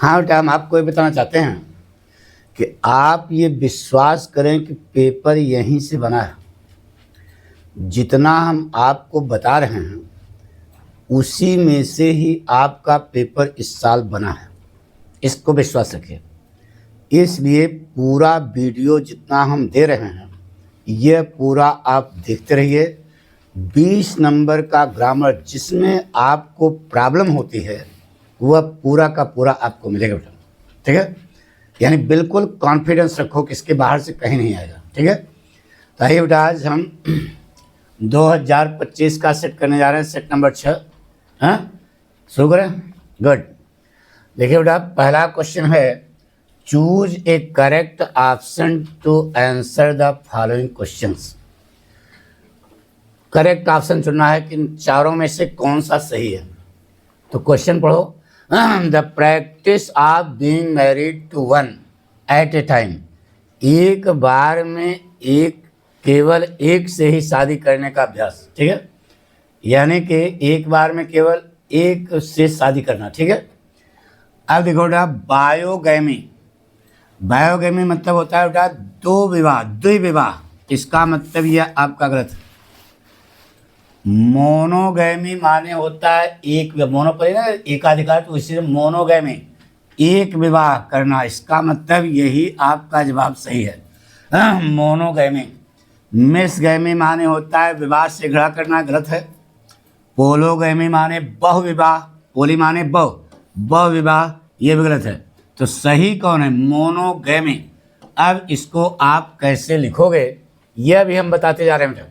हाँ बेटा, हम आपको ये बताना चाहते हैं कि आप ये विश्वास करें कि पेपर यहीं से बना है। जितना हम आपको बता रहे हैं उसी में से ही आपका पेपर इस साल बना है, इसको विश्वास रखिए। इसलिए पूरा वीडियो जितना हम दे रहे हैं यह पूरा आप देखते रहिए। 20 नंबर का ग्रामर जिसमें आपको प्रॉब्लम होती है वह पूरा का पूरा आपको मिलेगा बेटा, ठीक है। यानी बिल्कुल कॉन्फिडेंस रखो कि इसके बाहर से कहीं नहीं आएगा, ठीक है। तो आइए बेटा, आज हम 2025 का सेट करने जा रहे हैं, सेट नंबर 6। हाँ, शुरू करें। गुड। देखिए बेटा, पहला क्वेश्चन है, choose a correct option to answer the following questions. Correct option चुनना है कि चारों में से कौन सा सही है। तो क्वेश्चन पढ़ो। The practice of being married to one at a time. एक बार में केवल एक से ही शादी करने का अभ्यास, ठीक है। यानी कि एक बार में केवल एक से शादी करना, ठीक है। अब देखो बेटा, बायोगैमी। बायोगैमी मतलब होता है बेटा दो विवाह, द्विविवाह। इसका मतलब यह आपका गलत है। मोनोगैमी माने होता है एक, मोनो पर ना एकाधिकार, तो इसी मोनोगैमी एक विवाह करना। इसका मतलब यही आपका जवाब सही है, मोनोगैमी। मिसगैमी माने होता है विवाह से झगड़ा करना, गलत है। पोलोगैमी माने बहुविवाह, पोली माने बहुविवाह, ये भी गलत है। तो सही कौन है? मोनोगैमी। अब इसको आप कैसे लिखोगे यह भी हम बताते जा रहे हैं।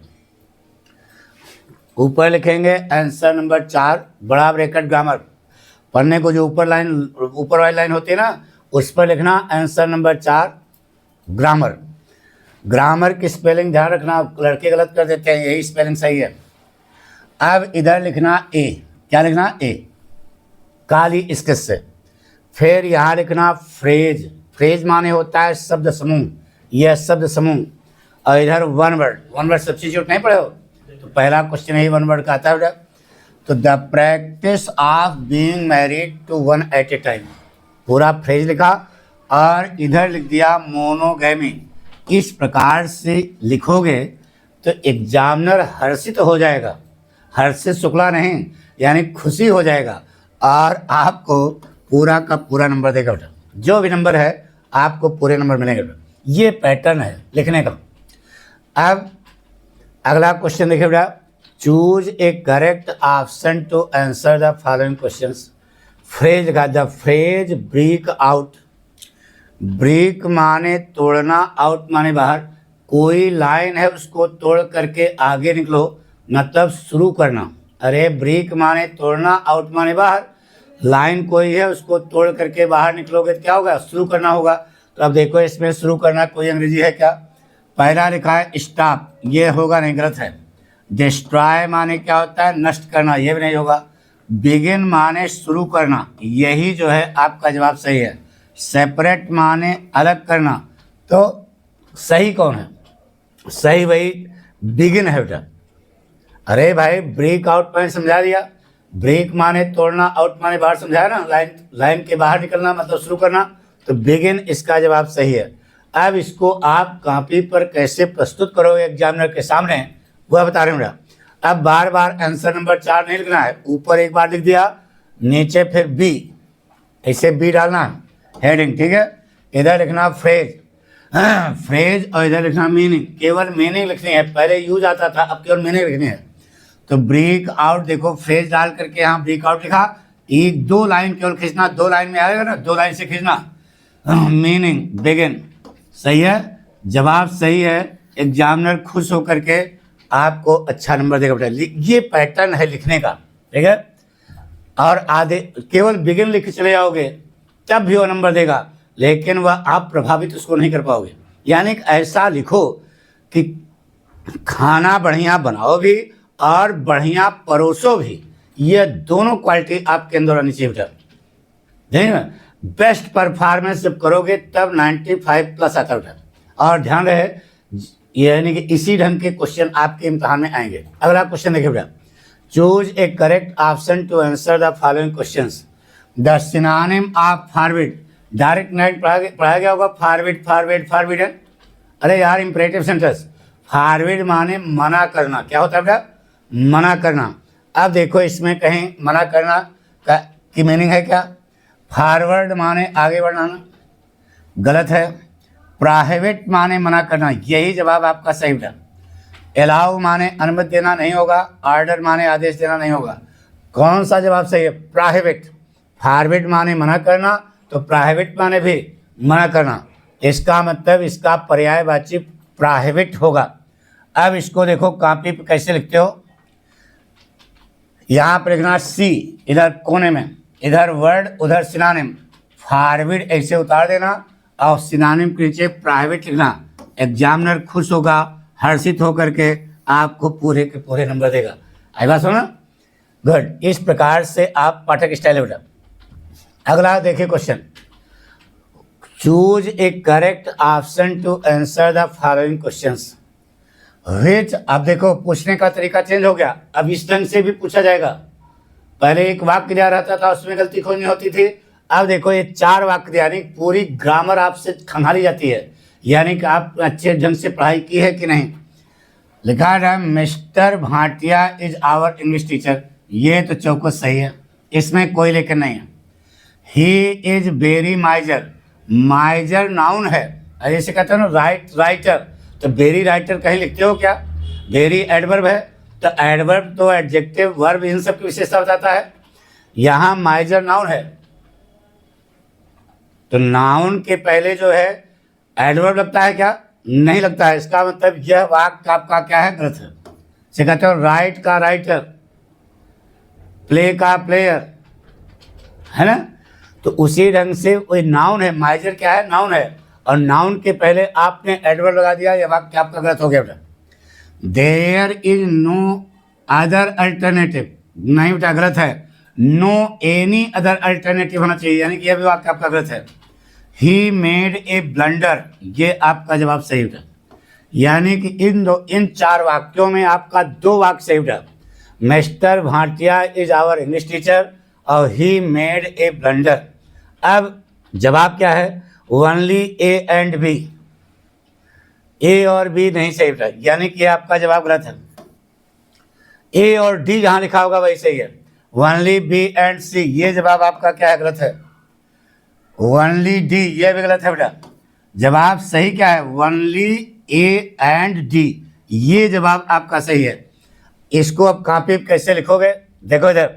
ऊपर लिखेंगे आंसर नंबर 4, बड़ा ब्रैकेट ग्रामर। पढ़ने को जो ऊपर वाली लाइन होती है ना, उस पर लिखना आंसर नंबर 4 ग्रामर। ग्रामर की स्पेलिंग ध्यान रखना, लड़के गलत कर देते हैं, यही स्पेलिंग सही है। अब इधर लिखना ए। क्या लिखना? ए, काली स्केच से। फिर यहाँ लिखना फ्रेज। फ्रेज माने होता है शब्द समूह, यह शब्द समूह। और इधर वन वर्ड सब्स्टिट्यूट नहीं पढ़े हो तो पहला क्वेश्चन ही वन वर्ड का आता है बेटा। तो the practice of being married to one at a time, पूरा फ्रेज लिखा और इधर लिख दिया मोनोगैमी। इस प्रकार से लिखोगे तो एग्जामिनर हर्षित हो जाएगा, हर्षित शुक्ला नहीं, यानी खुशी हो जाएगा और आपको पूरा का पूरा नंबर देगा बेटा। जो भी नंबर है आपको पूरे नंबर मिलेंगे बेटा। ये पैटर्न है लिखने का। अब अगला क्वेश्चन देखिए बेटा, choose a correct option to answer the following questions. Phrase का, the phrase break out. Break माने तोड़ना, आउट माने बाहर। कोई लाइन है उसको तोड़ करके आगे निकलो, मतलब शुरू करना। अरे ब्रेक माने तोड़ना, आउट माने बाहर। लाइन कोई है उसको तोड़ करके बाहर निकलोगे तो क्या होगा? शुरू करना होगा। तो अब देखो इसमें शुरू करना कोई अंग्रेजी है क्या? पहला लिखा है स्टॉप, ये होगा नहीं, गलत है। डिस्ट्रॉय माने क्या होता है? नष्ट करना, ये भी नहीं होगा। बिगिन माने शुरू करना, यही जो है आपका जवाब सही है। सेपरेट माने अलग करना, तो सही कौन है? सही वही बिगिन है बेटा। अरे भाई, ब्रेक आउट मैंने समझा दिया। ब्रेक माने तोड़ना, आउट माने बाहर, समझाया ना। लाइन के बाहर निकलना मतलब शुरू करना। तो बिगिन इसका जवाब सही है। अब इसको आप कॉपी पर कैसे प्रस्तुत करोगे एग्जामिनर के सामने, वह बता रहे हैं। अब बार बार आंसर नंबर 4 नहीं लिखना है, ऊपर एक बार लिख दिया, नीचे फिर बी, ऐसे बी डालना हेडिंग, ठीक है। इधर लिखना फ्रेज, फ्रेज, और इधर लिखना मीनिंग। केवल मीनिंग लिखनी है, पहले यूज आता था, अब केवल मीनिंग लिखनी है। तो ब्रेक आउट, देखो फ्रेज डाल करके यहाँ ब्रेक आउट लिखा, एक दो लाइन केवल खींचना, 2 लाइन में आएगा ना, 2 लाइन से खींचना। मीनिंग बिगिन, सही है, जवाब सही है। एग्जामिनर खुश होकर के आपको अच्छा नंबर देगा बेटा। ये पैटर्न है लिखने का, ठीक है। और आधे केवल बिगिन लिख के चले जाओगे तब भी वो नंबर देगा, लेकिन वह आप प्रभावित उसको नहीं कर पाओगे। यानी ऐसा लिखो कि खाना बढ़िया बनाओ भी और बढ़िया परोसो भी, ये दोनों क्वालिटी आपके अंदर आनी चाहिए बेटा। देखिए ना, बेस्ट परफॉर्मेंस जब करोगे तब 95+ आता है। और ध्यान रहे, यानी कि इसी ढंग के क्वेश्चन आपके इम्तहान में आएंगे। अगला क्वेश्चन देखिए बेटा, choose a correct option to answer the following questions. The synonym of forbid, direct नाइट पढ़ाया गया होगा, फॉरबिड फॉरबिड फॉरबिडन। अरे यार इंपरेटिव सेंटेंस, फॉरबिड माने मना करना, क्या होता है बेटा, मना करना। अब देखो इसमें कहीं मना करना का की मीनिंग है क्या, फॉरवर्ड माने आगे बढ़ाना, गलत है। प्रोहिबिट माने मना करना, यही जवाब आपका सही बेटा। अलाउ माने अनुमति देना नहीं होगा, ऑर्डर माने आदेश देना नहीं होगा। कौन सा जवाब सही है, प्रोहिबिट। फॉरबिड माने मना करना, तो प्रोहिबिट माने भी मना करना, इसका मतलब इसका पर्यायवाची प्रोहिबिट होगा। अब इसको देखो कॉपी पे कैसे लिखते हो, यहाँ पर लिखना सी, इधर कोने में, इधर वर्ड उधर सिनोनिम, फॉरबिड ऐसे उतार देना और सिनोनिम के नीचे प्रोहिबिट लिखना। एग्जामिनर खुश होगा, हर्षित होकर के आपको पूरे के पूरे नंबर देगा। आई बात सुना, गुड। इस प्रकार से आप पाठक स्टाइल है बेटा। अगला देखिए question, choose a correct option to answer the following questions which. अब देखो पूछने का तरीका चेंज हो गया, अब इस ढंग से भी पूछा जाएगा। पहले एक वाक्य दिया रहता था, उसमें गलती खोजनी होती थी। अब देखो ये 4 वाक्य यानी पूरी ग्रामर आपसे खंगाली जाती है, यानी कि आप अच्छे ढंग से पढ़ाई की है कि नहीं। लिखा है Mister Bhatia is our English teacher, ये तो चौकस सही है, इसमें कोई लेकिन नहीं है। ही इज वेरी माइजर, माइजर नाउन है, जैसे कहते हैं ना राइटर, तो वेरी राइटर कहीं लिखते हो क्या, वेरी एडवर्ब है, तो एडवर्ब तो एडजेक्टिव वर्ब इन सब की विशेषता बताता है। यहाँ माइजर नाउन है, तो नाउन के पहले जो है एडवर्ब लगता है क्या, नहीं लगता है। इसका मतलब यह वाक्य आपका क्या है, गलत है। से कहते हो राइट का राइटर, प्ले का प्लेयर, है ना। तो उसी ढंग से वही नाउन है, माइजर क्या है, नाउन है, और नाउन के पहले आपने एडवर्ब लगा दिया, यह वाक्य आपका गलत हो गया बेटा। There is no other alternative, नहीं बेटा गलत है, नो एनी अदर अल्टरनेटिव होना चाहिए, यानी कि यह भी वाक्य आपका गलत है। ही मेड ए ब्लंडर, ये आपका जवाब सही बेटा। यानी कि इन 4 वाक्यों में आपका 2 वाक्य सही बेटा। Mister Bhatia is our English teacher और ही मेड ए ब्लंडर। अब जवाब क्या है, only A and B, A और बी नहीं सही बेटा, यानी कि आपका जवाब गलत है। ए और डी जहां लिखा होगा वही सही है। ओनली बी एंड सी, ये जवाब आपका क्या है, गलत है। ओनली डी, ये भी गलत है बेटा। जवाब सही क्या है, ओनली ए एंड डी, ये जवाब आपका सही है। इसको अब कॉपी पे कैसे लिखोगे, देखो इधर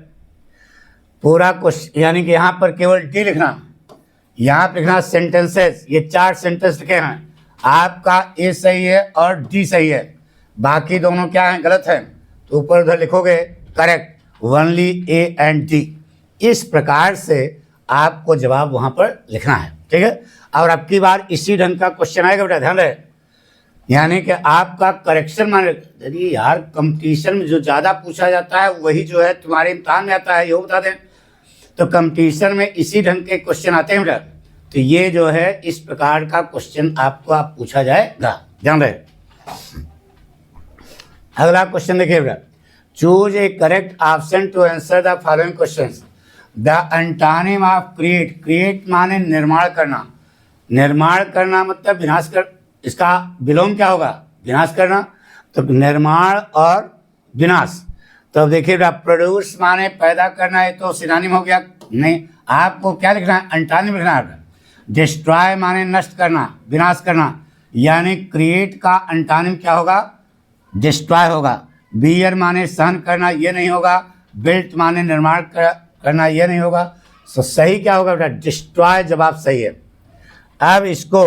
पूरा क्वेश्चन, यानी कि यहाँ पर केवल डी लिखना, यहाँ पर लिखना सेंटेंसेस, ये 4 सेंटेंस लिखे हैं, आपका ए सही है और डी सही है, बाकी दोनों क्या हैं, गलत हैं। तो ऊपर उधर लिखोगे correct, only A and D. इस प्रकार से आपको जवाब वहाँ पर लिखना है, ठीक है। और अब की बार इसी ढंग का क्वेश्चन आएगा बेटा, ध्यान रहे, यानी कि आपका करेक्शन माने, यदि यार कंपटीशन में जो ज़्यादा पूछा जाता है वही जो है तुम्हारे इम्तहान में आता है, ये बता दें। तो कंपटीशन में इसी ढंग के क्वेश्चन आते हैं बेटा, तो ये जो है इस प्रकार का क्वेश्चन आपको आप पूछा जाएगा, ध्यान रहे। अगला क्वेश्चन देखिए बेटा, choose a correct option to answer the following questions. The antonym of create, create माने निर्माण करना, निर्माण करना मतलब विनाश कर, इसका विलोम क्या होगा, विनाश करना, तो निर्माण और विनाश। तो अब देखिए बेटा, प्रोड्यूस माने पैदा करना, है तो सिनोनिम हो गया, नहीं, आपको क्या लिखना है, एंटोनिम लिखना है। डिस्ट्रॉय माने नष्ट करना, विनाश करना, यानी क्रिएट का एंटोनिम क्या होगा, डिस्ट्रॉय होगा। बियर माने सहन करना, ये नहीं होगा। बिल्ट माने निर्माण करना, ये नहीं होगा। तो सही क्या होगा बेटा, डिस्ट्रॉय जवाब सही है। अब इसको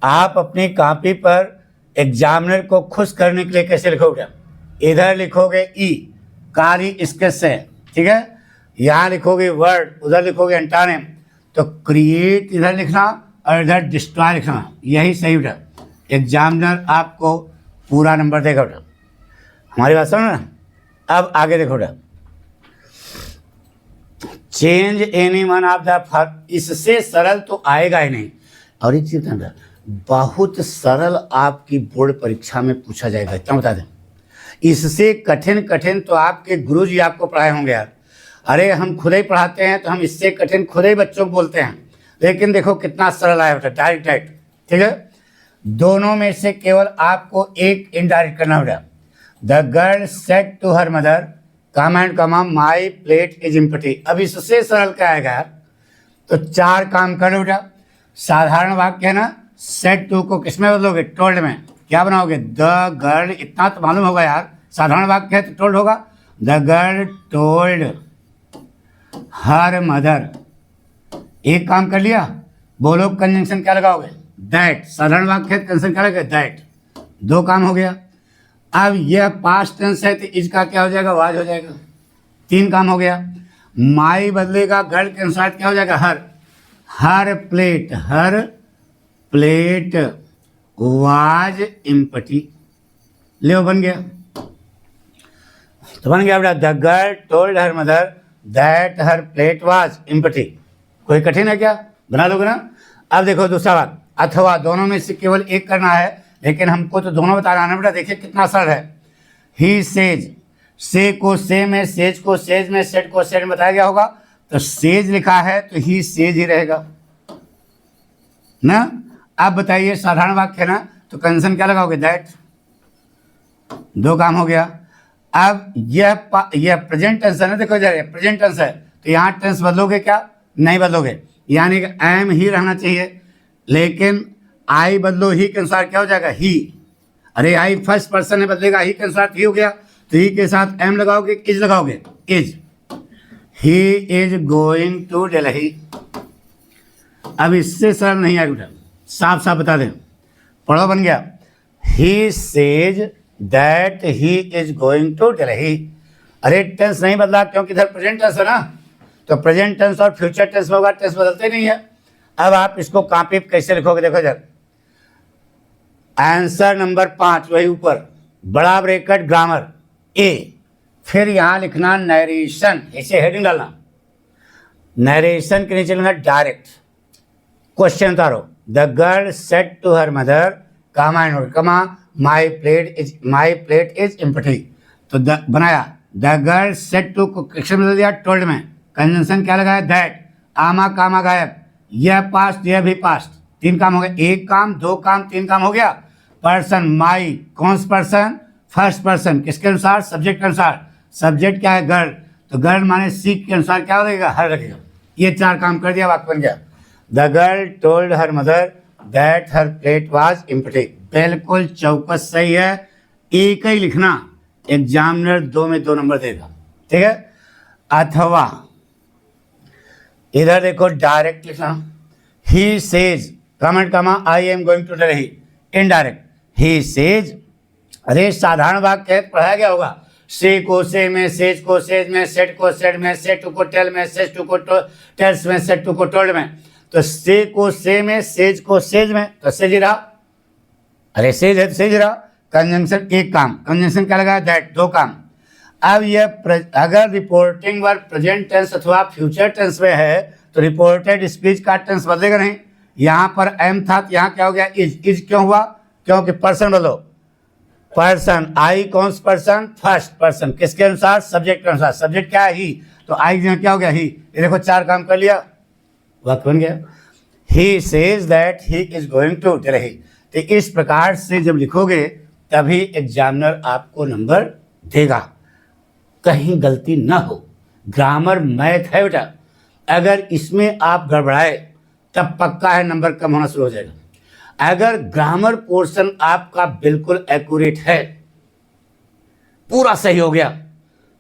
आप अपनी कॉपी पर एग्जामिनर को खुश करने के लिए कैसे लिखोगे, इधर लिखोगे ई, कारी स्केच से, ठीक है, यहाँ लिखोगे वर्ड, उधर लिखोगे एंटोनिम। तो क्रिएट इधर लिखना और इधर डिस्ट्रॉय लिखना, यही सही बेटा। एग्जामिनर आपको पूरा नंबर देगा बेटा, हमारी बात सुनो ना। अब आगे देखो बेटा, change any one of the, इससे सरल तो आएगा ही नहीं। और एक चीज बता, बहुत सरल आपकी बोर्ड परीक्षा में पूछा जाएगा, इतना बता दें। इससे कठिन कठिन तो आपके गुरुजी आपको पढ़ाए होंगे यार, अरे हम खुद ही पढ़ाते हैं तो हम इससे कठिन खुद ही बच्चों को बोलते हैं, लेकिन देखो कितना सरल आया बेटा, डायरेक्ट डायरेक्ट। ठीक है, दोनों में से केवल आपको एक इनडायरेक्ट करना बेटा। The girl said to her mother come and comma my plate is empty. अब इससे सरल क्या आएगा यार, तो 4 काम करो बेटा। साधारण वाक्य है ना, सेड टू को किसमें बदलोगे, टोल्ड में। क्या बनाओगे, द गर्ल, इतना तो मालूम होगा यार, साधारण वाक्य है तो टोल्ड होगा। The girl told her mother, एक काम कर लिया। बोलो कंजंक्शन क्या लगाओगे, दैट। साधारण वाक्य है तो कंजंक्शन क्या लगाओगे, दैट। 2 काम हो गया। अब यह पास्ट टेंस है तो इसका क्या हो जाएगा, वाज हो जाएगा। 3 काम हो गया। माई बदलेगा गर्ल के अनुसार, क्या हो जाएगा, her. Her plate, her plate was empty. ले बन गया, तो बन गया बेटा, the girl told her mother that her plate was empty. कोई कठिन है क्या, बना लोगे ना। अब देखो दूसरा बात, अथवा, दोनों में से केवल एक करना है, लेकिन हमको तो दोनों बताना है बेटा। देखिए कितना सरल है। ही सेज, से को से में, सेज को सेज में, सेड को सेड में बताया गया होगा, तो सेज लिखा है तो ही सेज ही रहेगा ना। अब बताइए साधारण वाक्य है ना, तो कंजंक्शन क्या लगाओगे, दैट। 2 काम हो गया। अब यह प्रेजेंट टेंस है ना, देखो जरा प्रेजेंट टेंस है तो यहाँ टेंस बदलोगे क्या, नहीं बदलोगे, यानी कि एम ही रहना चाहिए, लेकिन आई बदलो ही के अनुसार, क्या हो जाएगा, ही। अरे आई फर्स्ट पर्सन है, बदलेगा ही के अनुसार, ही हो गया, तो ही के साथ एम लगाओगे, इज लगाओगे, is. He is going to Delhi. अब इससे सरल नहीं आएगा बेटा, साफ साफ बता दें, पढ़ो, बन गया। He says that he is going to Delhi. अरे टेंस नहीं बदला क्योंकि इधर प्रेजेंट टेंस है ना, तो प्रेजेंट टेंस और फ्यूचर टेंस में होगा, टेंस बदलते नहीं है। अब आप इसको कॉपी पे कैसे लिखोगे, देखो इधर आंसर नंबर 5 वही ऊपर, बड़ा ब्रैकेट ग्रामर ए, फिर यहाँ लिखना नरेशन, इसे हेडिंग डालना। नरेशन के नीचे लिखना डायरेक्ट क्वेश्चन उतारो। The girl said to her mother comma and comma my plate is empty. तो बनाया, द गर्ल सेड टू को क्वेश्चन बदल दिया, टोल्ड में कंजंक्शन क्या लगाया, दैट। आमा कामा गायब, यह पास्ट, यह भी पास्ट। 3 काम हो गए, 1 काम, 2 काम, 3 काम हो गया। पर्सन, माई, कौन सा पर्सन, फर्स्ट पर्सन, किसके अनुसार, सब्जेक्ट के अनुसार। सब्जेक्ट क्या है, गर्ल, तो गर्ल माने सीख के अनुसार क्या लगेगा, हर लगेगा। ये 4 काम कर दिया, वाक्य बन गया। The girl told her mother that her plate was empty. बिल्कुल चौकस सही है, एक ही लिखना, एग्जामिनर 2 में 2 नंबर देगा। ठीक है, अथवा इधर देखो डायरेक्ट लिखना। ही says comment comma I am going to Delhi, indirect he says. अरे साधारण वाक्य है, पढ़ाया गया होगा। से को से में, सेज को सेज में, सेट को सेड में, सेट टू को टेल में, सेज टू को टेल्स में, सेट टू को टोल्ड में। तो से को से में, सेज को सेज में, तो सेज ही रहा। अरे सेज है तो सेज रहा। कंजंक्शन 1 काम, कंजंक्शन क्या लगाया, दैट। 2 काम। अब यह अगर रिपोर्टिंग वर्ब प्रेजेंट टेंस अथवा फ्यूचर टेंस में है तो रिपोर्टेड स्पीच का टेंस बदलेगा नहीं। यहाँ पर एम था तो यहाँ क्या हो गया, इज। इज क्यों हुआ, क्योंकि पर्सन बोलो, पर्सन, आई कौन सा पर्सन, फर्स्ट पर्सन, किसके अनुसार, सब्जेक्ट के अनुसार। सब्जेक्ट क्या है, ही, तो आई क्या हो गया, ही। ये देखो 4 काम कर लिया, वाक्य बन गया। He says that he is going to Delhi. तो इस प्रकार से जब लिखोगे तभी एग्जामिनर आपको नंबर देगा, कहीं गलती ना हो। ग्रामर मैथ है बेटा, अगर इसमें आप गड़बड़ाए तब पक्का है नंबर कम होना शुरू हो जाएगा। अगर ग्रामर पोर्शन आपका बिल्कुल एक्यूरेट है, पूरा सही हो गया,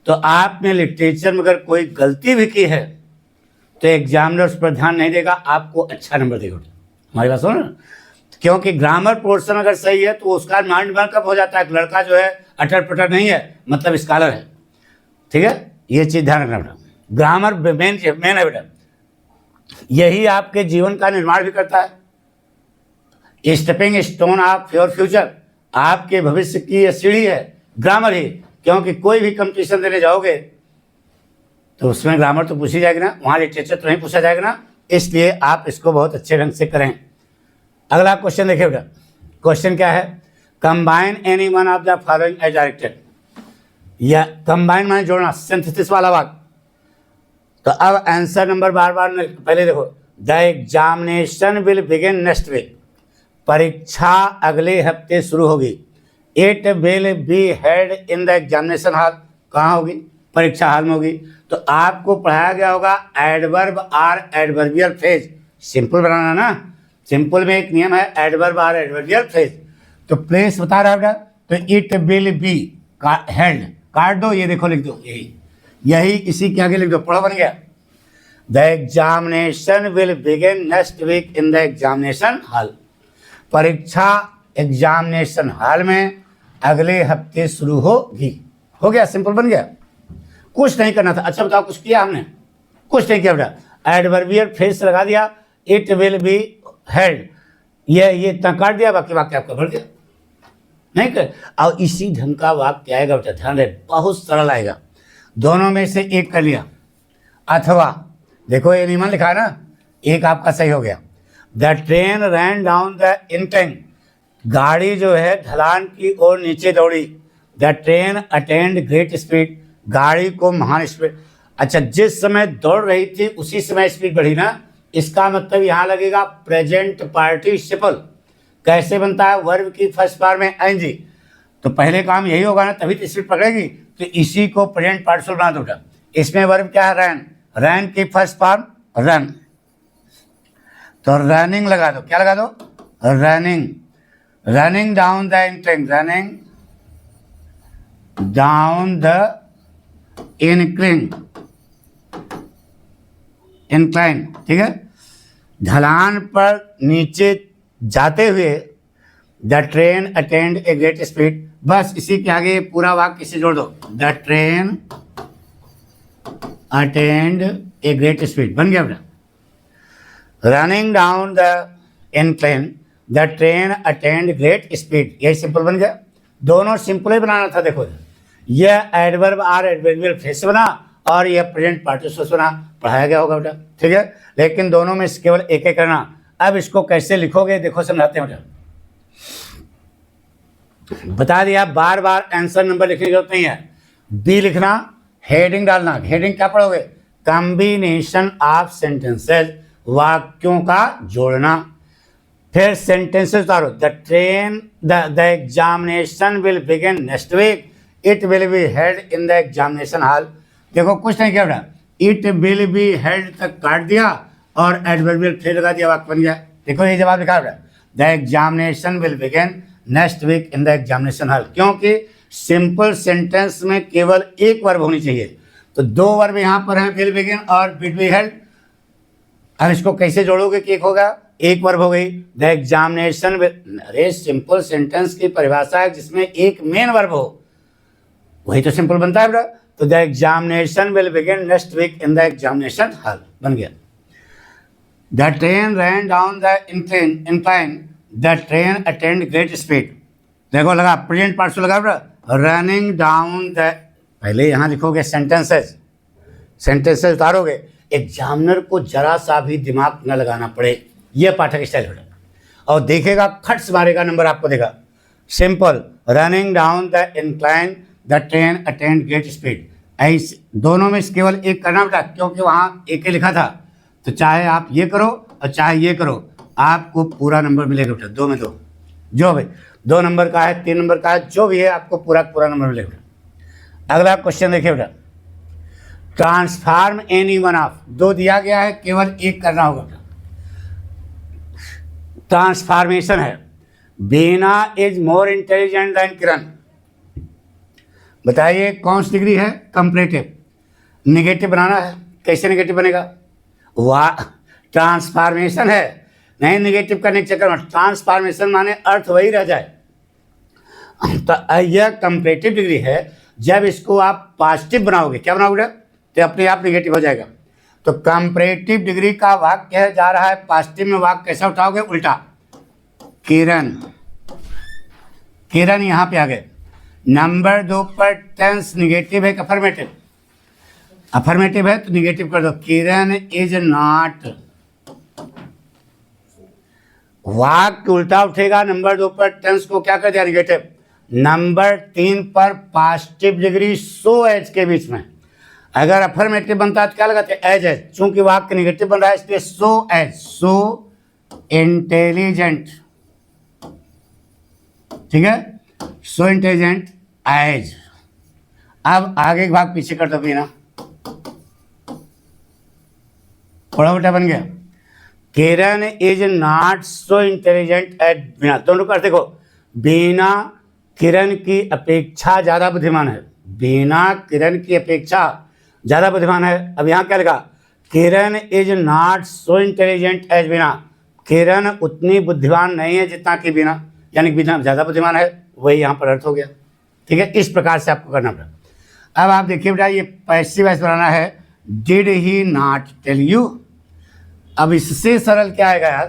तो आपने लिटरेचर में अगर कोई गलती भी की है तो एग्जामिनर उस पर ध्यान नहीं देगा, आपको अच्छा नंबर देगा। हमारी बात सुनो ना, क्योंकि ग्रामर पोर्शन अगर सही है तो उसका माइंड बैकअप हो जाता है। लड़का जो है अटर पटर नहीं है, मतलब स्कॉलर है। ठीक है, ये चीज़ ध्यान रखना बेटा। ग्रामर मेन है बेटा, यही आपके जीवन का निर्माण भी करता है। Stepping stone of your future, आपके भविष्य की यह सीढ़ी है ग्रामर ही। क्योंकि कोई भी कंपटीशन देने जाओगे तो उसमें ग्रामर तो पूछी जाएगी ना, वहाँ लिटरेचर तो नहीं पूछा जाएगा ना, इसलिए आप इसको बहुत अच्छे ढंग से करें। अगला क्वेश्चन देखिए बेटा, क्वेश्चन क्या है, combine any one of the following as directed. या कंबाइन माने जोड़ना, सिंथेसिस वाला वाक्य। तो अब आंसर नंबर बार बार पहले देखो, the examination will begin next week, परीक्षा अगले हफ्ते शुरू होगी। It will be held in the examination hall, कहाँ होगी? परीक्षा हॉल में होगी। तो आपको पढ़ाया गया होगा adverb or adverbial phrase, simple बनाना ना, सिंपल में एक नियम है एडवर्ब आर एडवर्बियल फ्रेज। तो प्लेस बता रहा है बेटा, तो इट विल बी हेल्ड, काट दो, ये देखो लिख दो, यही इसी के आगे लिख दो, पढ़ो, बन गया। The examination will begin next week in the examination hall, परीक्षा एग्जामिनेशन हॉल में अगले हफ्ते शुरू होगी। हो गया, सिंपल बन गया, कुछ नहीं करना था। अच्छा बताओ, कुछ किया हमने? कुछ नहीं किया बेटा, एडवर्बियल फ्रेज लगा दिया, इट विल बी हेल्ड, ये इतना काट दिया, बाकी वाक्य आपका भर गया। नहीं कर, और इसी ढंग का वाक्य आएगा बेटा, ध्यान रहे, बहुत सरल आएगा। दोनों में से एक कर लिया, अथवा देखो ये नियम लिखा है ना, एक आपका सही हो गया। The train ran down the incline, गाड़ी जो है ढलान की ओर नीचे दौड़ी। The train attend great speed, गाड़ी को महान स्पीड। अच्छा, जिस समय दौड़ रही थी उसी समय स्पीड बढ़ी ना, इसका मतलब यहाँ लगेगा प्रेजेंट पार्टिसिपल। कैसे बनता है? वर्ब की फर्स्ट फॉर्म में एनजी, तो पहले काम यही होगा ना, तभी तो स्पीड पकड़ेगी। तो इसी को प्रेजेंट पार्टिसिपल बना दो बेटा। इसमें वर्ब क्या है? रैन, रैन की फर्स्ट फॉर्म रन, तो रनिंग लगा दो, क्या लगा दो? Running, running down the incline, running down the incline, ठीक है, ढलान पर नीचे जाते हुए। The train attend a great speed, बस इसी के आगे पूरा वाक्य से जोड़ दो, the train attend a great speed, बन गया बेटा। Running down the incline, the train attend great speed, यही सिंपल बन गया। दोनों सिंपल ही बनाना था। देखो, यह एडवर्ब आर एडवर्बियल फ्रेज बना और यह प्रेजेंट पार्टिसिपल बना, पढ़ाया गया होगा बेटा, ठीक है। लेकिन दोनों में से केवल एक एक करना। अब इसको कैसे लिखोगे देखो, समझाते हैं बेटा। बता दिया, बार बार आंसर नंबर लिखने की जरूरत नहीं है। बी लिखना, हेडिंग डालना। हेडिंग क्या पढ़ोगे? कॉम्बिनेशन ऑफ सेंटेंसेस, वाक्यों का जोड़ना। फिर सेंटेंसेस उतारो, the train the examination will begin next week, it will be held in the examination hall. देखो कुछ नहीं किया बेटा, इट विल बी हेल्ड तक काट दिया और एडवर्बियल फ्रेज लगा दिया, वाक्य बन गया। देखो ये जवाब लिखा बेटा, the examination will begin next week in the examination hall, क्योंकि सिंपल सेंटेंस में केवल एक वर्ब होनी चाहिए। तो दो वर्ब यहाँ पर हैं, विल बिगिन और विल बी हेल्ड। अब इसको कैसे जोड़ोगे कि एक होगा? एक वर्ब हो गई, द एग्जामिनेशन। अरे सिंपल सेंटेंस की परिभाषा है जिसमें एक मेन वर्ब हो, वही तो सिंपल बनता है बेटा। तो the examination will begin next week in the examination hall, बन गया। The train ran down the incline, the train attend great speed. देखो लगा, प्रेजेंट पार्टिसिपल लगा बेटा, रनिंग डाउन द, पहले यहाँ लिखोगे सेंटेंसेस, सेंटेंसेस उतारोगे, एग्जामिनर को जरा सा भी दिमाग न लगाना पड़े, यह पाठक स्टाइल बेटा। और देखेगा, खट से मारेगा, नंबर आपको देगा। Simple, running down the incline, the train attend great speed. ऐसे दोनों में केवल एक करना बेटा, क्योंकि वहाँ एक ही लिखा था। तो चाहे आप ये करो और चाहे ये करो, आपको पूरा नंबर मिलेगा बेटा। दो में दो, जो भाई 2 नंबर का है, 3 नंबर का है, जो भी है आपको पूरा पूरा नंबर मिलेगा बेटा। अगला क्वेश्चन देखिए बेटा, ट्रांसफॉर्म एनी वन ऑफ, 2 दिया गया है, केवल एक करना होगा बेटा। ट्रांसफॉर्मेशन है, बीना इज मोर इंटेलिजेंट देन किरण। बताइए कौन सी डिग्री है? कंपैरेटिव। नेगेटिव बनाना है, कैसे नेगेटिव बनेगा? वाह, ट्रांसफॉर्मेशन है, नहीं नेगेटिव करने के चक्कर में, ट्रांसफॉर्मेशन माने अर्थ वही रह जाए। तो यह कंपैरेटिव डिग्री है, जब इसको आप पॉजिटिव बनाओगे, क्या बनाओगे? तो अपने आप नेगेटिव हो जाएगा। तो कंपैरेटिव डिग्री का वाक्य है, जा रहा है पॉजिटिव में, वाक्य कैसा उठाओगे? उल्टा। किरण, किरण यहाँ पे आ गए। नंबर 2 पर टेंस निगेटिव है कि अफर्मेटिव? अफर्मेटिव है तो निगेटिव कर दो, किरण इज नॉट। वाक्य उल्टा उठेगा, नंबर 2 पर टेंस को क्या कर दिया? निगेटिव। नंबर 3 पर पॉजिटिव डिग्री सो एज के बीच में। अगर अफर्मेटिव बनता है तो क्या लगाते हैं? As as. चूंकि वाक्य निगेटिव बन रहा है इसलिए सो एज, सो इंटेलिजेंट, ठीक है, सो इंटेलिजेंट एज। अब आगे का भाग पीछे कर दो बिना, थोड़ा बेटा बन गया। Kiran is not so intelligent as Bina. दोनों का अर्थ देखो, बीना किरण की अपेक्षा ज्यादा बुद्धिमान है, बीना किरण की अपेक्षा ज्यादा बुद्धिमान है। अब यहाँ क्या लिखा? Kiran is not so intelligent as Bina. Kiran उतनी बुद्धिमान नहीं है जितना कि बीना, यानी कि बीना ज्यादा बुद्धिमान है, वही यहाँ पर अर्थ हो गया। ठीक है, इस प्रकार से आपको करना पड़ा। अब आप देखिए बेटा, ये पैसिव वॉइस बनाना है, did he not tell you. अब इससे सरल क्या आएगा यार?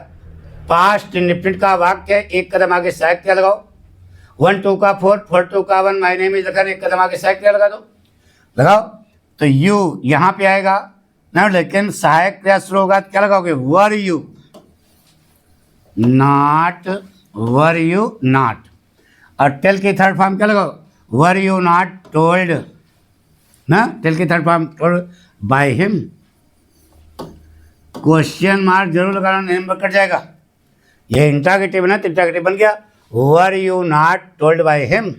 पास्ट इंडेफिनिट का वाक्य है, एक कदम आगे सहायक क्रिया लगाओ, 1 2 का 4 4 2 का 1 माय नेम इज लखन, एक कदम आगे सहायक क्रिया लगा दो, लगाओ तो यू यहाँ पे आएगा ना, लेकिन सहायक क्रिया शुरू होगा तो क्या लगाओगे? वर you not, were you not. और टेल की थर्ड फॉर्म क्या लगाओ? वर यू नॉट टोल्ड ना, टेल की third form told by him. Question mark जरूर लगाना, नेम कट जाएगा। ये इंट्रागेटिव है ना, तो इंट्रागेटिव बन गया were you not told by him.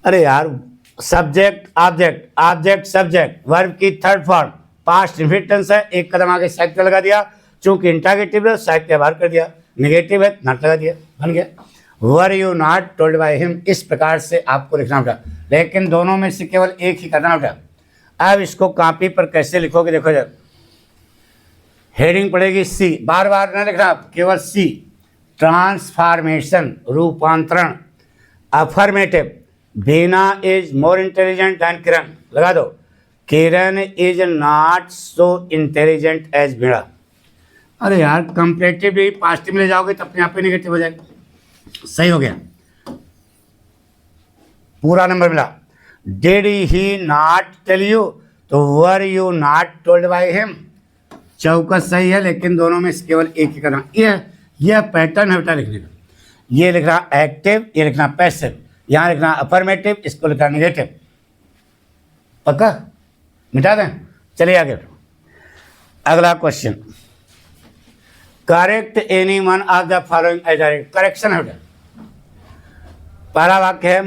अरे यार, subject object, object subject, verb की third form, past infinite tense है, एक कदम आगे साहित्य लगा दिया, चूंकि इंट्रागेटिव है साहित्य बाहर कर दिया, नेगेटिव है नॉट लगा दिया, बन गया were you not told by him. इस प्रकार से आपको लिखना होगा, लेकिन दोनों में से केवल एक ही करना होगा। अब इसको कॉपी पर कैसे लिखोगे देखो जब, हेडिंग पड़ेगी सी, बार बार न लिखना, केवल सी। ट्रांसफॉर्मेशन, रूपांतरण। Affirmative, Bina is more intelligent than Kiran, लगा दो। Kiran is not so intelligent as Bina. अरे यार, कंपेरेटिव भी पॉजिटिव ले जाओगे तो अपने आप ही नेगेटिव हो जाएगा। सही हो गया, पूरा नंबर मिला। Did he not tell you, तो were you not told by him, चौकस सही है, लेकिन दोनों में से केवल एक ही करना। यह पैटर्न है बेटा लिखने का। ये लिखना एक्टिव, ये लिखना पैसिव, यहाँ लिखना अफर्मेटिव, इसको लिखना नेगेटिव। पक्का? मिटा दें, चलिए आगे। अगला question, correct any one of the following as direct. Correction है बेटा। पहला वाक्य है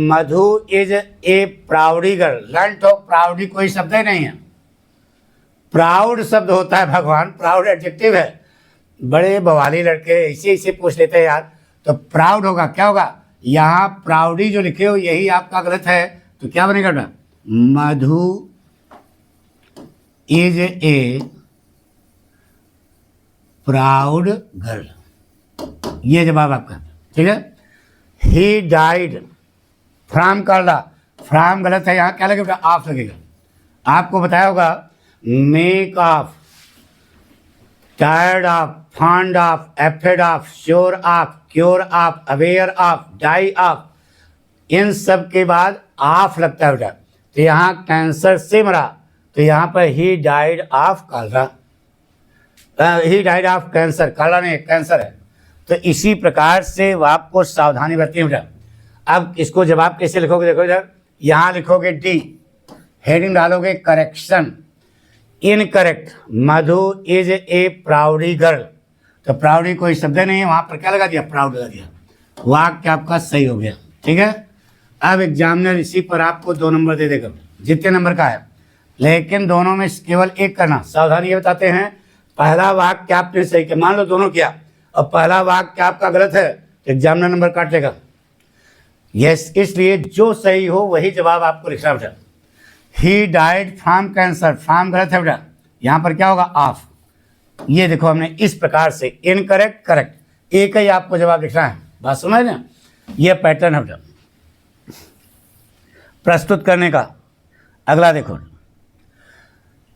Madhu is a proudy girl. Learn तो प्राउडी कोई शब्द ही नहीं है, प्राउड शब्द होता है भगवान, प्राउड एडजेक्टिव है। बड़े बवाली लड़के ऐसे ऐसे पूछ लेते हैं यार, तो प्राउड होगा, क्या होगा? यहाँ प्राउडी जो लिखे हो यही आपका गलत है, तो क्या बनेगा बेटा? मधु इज ए प्राउड गर्ल, ये जवाब आपका, ठीक है। ही डाइड, फ्राम कर ला, फ्राम गलत है, यहाँ क्या लगेगा? ऑफ लगेगा। आपको बताया होगा make of, tired of, fond of, afraid of, sure of, cure of, aware of, die of, इन सब के बाद ऑफ लगता है बेटा। तो यहाँ कैंसर से मरा, तो यहाँ पर he died of Kalra, he died of cancer, Kalra नहीं कैंसर है। तो इसी प्रकार से आपको सावधानी बरतनी बेटा। अब इसको जवाब कैसे लिखोगे देखो इधर, यहाँ लिखोगे डी, हेडिंग डालोगे correction, incorrect. Madhu is a proudy girl, तो प्राउडी कोई शब्द नहीं है, वहाँ पर क्या लगा दिया? प्राउड लगा दिया। वाक्य आपका सही हो गया, ठीक है। अब एग्जामिनर इसी पर आपको 2 नंबर दे देगा, जितने नंबर का है, लेकिन दोनों में केवल एक करना। सावधानी ये बताते हैं, पहला वाक्य आपने सही किया, मान लो दोनों किया, और पहला वाक्य आपका गलत है तो एग्जामिनर नंबर काट लेगा। यस, इसलिए जो सही हो वही जवाब आपको लिखना बेटा। He died from cancer, from गलत है बेटा, यहाँ पर क्या होगा? ऑफ। ये देखो हमने इस प्रकार से इनकरेक्ट करेक्ट, एक ही आपको जवाब लिखना है। बात समझ ना, ये पैटर्न है बेटा प्रस्तुत करने का। अगला देखो,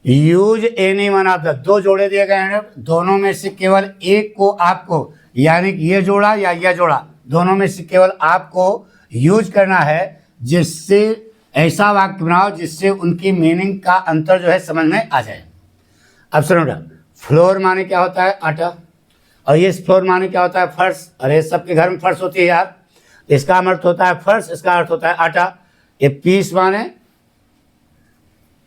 use any one of the, 2 जोड़े दिए गए हैं, दोनों में से केवल एक को आपको, यानी कि ये जोड़ा या यह जोड़ा, दोनों में से केवल आपको यूज करना है, जिससे ऐसा वाक्य बनाओ जिससे उनकी मीनिंग का अंतर जो है समझ में आ जाए। अब सुनो बेटा, फ्लोर माने क्या होता है? आटा, और ये फ्लोर माने क्या होता है? फर्श। अरे सबके घर में फर्श होती है यार, इसका अर्थ होता है फर्श, इसका अर्थ होता है आटा। ये पीस माने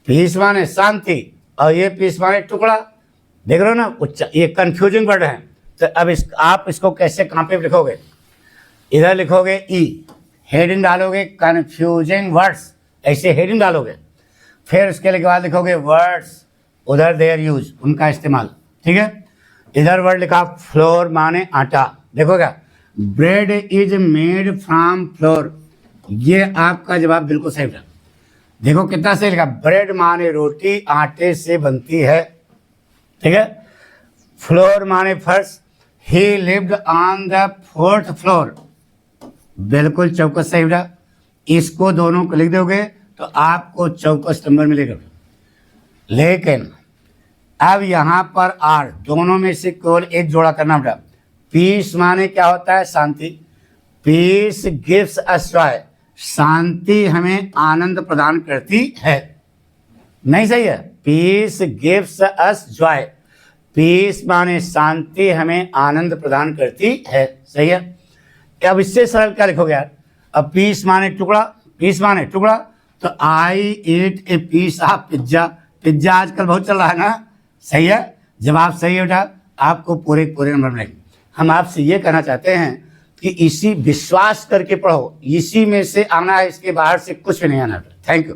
पीस माने शांति और ये पीस माने टुकड़ा। देख रहे हो ना, ये कंफ्यूजिंग वर्ड है। तो अब आप इसको कैसे कहाँ पे लिखोगे, इधर लिखोगे ई, हेडिंग डालोगे कंफ्यूजिंग वर्ड्स, ऐसे हेडिंग डालोगे। फिर उसके बाद लिखोगे वर्ड्स, उधर देयर यूज, उनका इस्तेमाल। ठीक है, इधर वर्ड लिखा फ्लोर माने आटा। देखो क्या, bread is made from floor, ये आपका जवाब बिल्कुल सही था। देखो कितना सही लिखा, ब्रेड माने रोटी, आटे से बनती है। ठीक है, फ्लोर माने फर्श, ही lived on the 4th floor, बिल्कुल चौकस सही था। इसको दोनों को लिख दोगे तो आपको चौकस नंबर मिलेगा। लेकिन अब यहाँ पर आर, दोनों में से केवल एक जोड़ा करना पड़ा। पीस माने क्या होता है, शांति। पीस गिव्स अस जॉय, शांति हमें आनंद प्रदान करती है। नहीं सही है, peace gives us joy, peace माने शांति हमें आनंद प्रदान करती है। सही है। अब इससे सरल क्या लिखोगे यार, अब पीस माने टुकड़ा, पीस माने टुकड़ा, तो I eat a piece of pizza, pizza आजकल बहुत चल रहा है ना। सही है, जवाब सही है बेटा, आपको पूरे नंबर मिलेंगे। हम आपसे ये कहना चाहते हैं कि इसी विश्वास करके पढ़ो, इसी में से आना है, इसके बाहर से कुछ भी नहीं आना। Thank you.